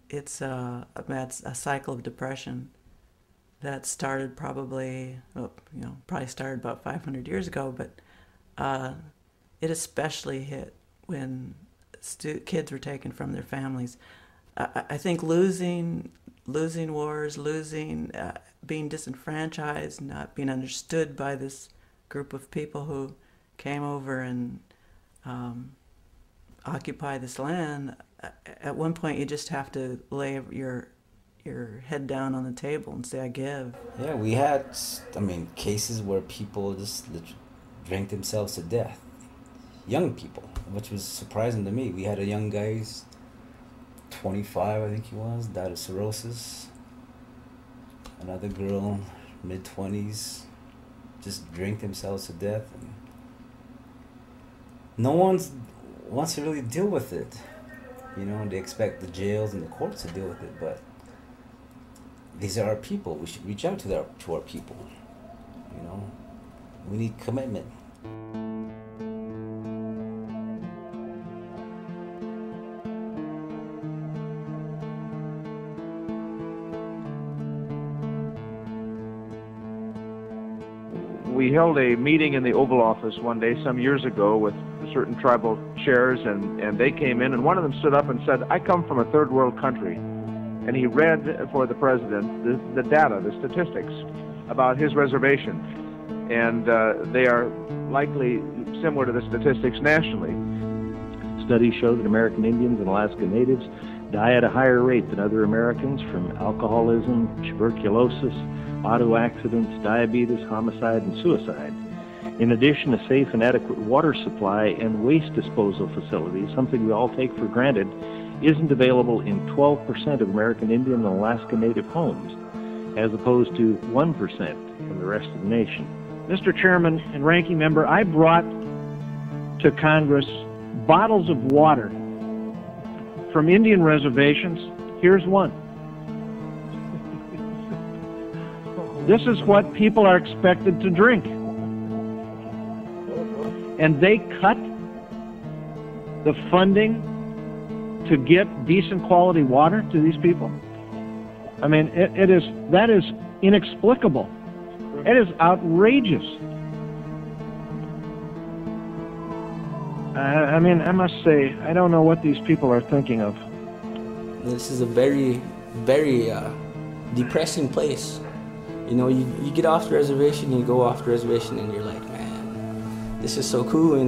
it's a cycle of depression that started probably, well, probably started about 500 years ago, but uh, it especially hit when kids were taken from their families. I think losing wars, being disenfranchised, not being understood by this group of people who came over and um, occupy this land. At one point, you just have to lay your head down on the table and say, "I give." Yeah, we had, I mean, cases where people just drank themselves to death. Young people, which was surprising to me. We had a young guy, he's 25, I think he was, died of cirrhosis. Another girl, mid-20s, just drank themselves to death. And no one wants to really deal with it. They expect the jails and the courts to deal with it, but these are our people. We should reach out to our people. We need commitment. We held a meeting in the Oval Office one day some years ago with certain tribal chairs, and they came in, and one of them stood up and said, "I come from a third world country." And he read for the president the data, the statistics about his reservation. And they are likely similar to the statistics nationally. Studies show that American Indians and Alaska Natives die at a higher rate than other Americans from alcoholism, tuberculosis, auto accidents, diabetes, homicide, and suicide. In addition, a safe and adequate water supply and waste disposal facilities, something we all take for granted, isn't available in 12% of American Indian and Alaska Native homes, as opposed to 1% in the rest of the nation. Mr. Chairman and Ranking Member, I brought to Congress bottles of water from Indian reservations. Here's one. This is what people are expected to drink. And they cut the funding to get decent quality water to these people. I mean, that is inexplicable. It is outrageous. I mean, I must say, I don't know what these people are thinking of. This is a very, very depressing place. You get off the reservation, you go off the reservation, and you're like, man, this is so cool, you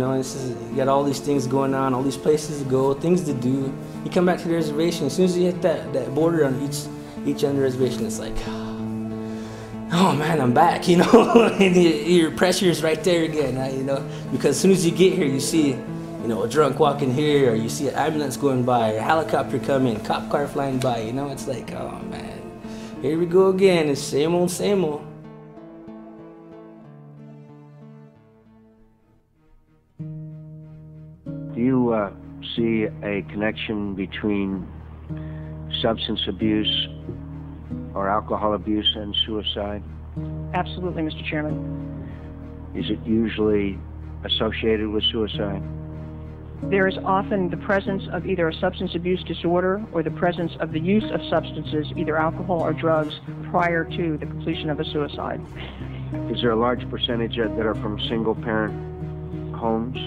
got all these things going on, all these places to go, things to do. You come back to the reservation, as soon as you hit that border on each end of the reservation, it's like, oh man, I'm back, and your pressure is right there again, right, because as soon as you get here, you see, a drunk walking here, or you see an ambulance going by, or a helicopter coming, cop car flying by, it's like, oh man, here we go again, it's same old, same old. Do you see a connection between substance abuse or alcohol abuse and suicide? Absolutely, Mr. Chairman. Is it usually associated with suicide? There is often the presence of either a substance abuse disorder or the presence of the use of substances, either alcohol or drugs, prior to the completion of a suicide. Is there a large percentage that are from single-parent homes?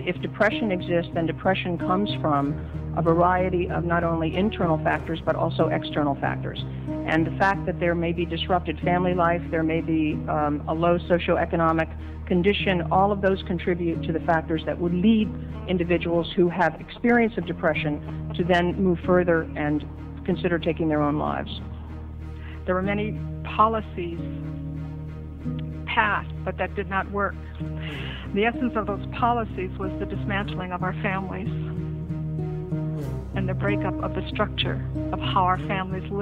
If depression exists, then depression comes from a variety of not only internal factors but also external factors. And the fact that there may be disrupted family life, there may be a low socioeconomic condition, all of those contribute to the factors that would lead individuals who have experience of depression to then move further and consider taking their own lives. There were many policies passed, but that did not work. The essence of those policies was the dismantling of our families and the breakup of the structure of how our families live.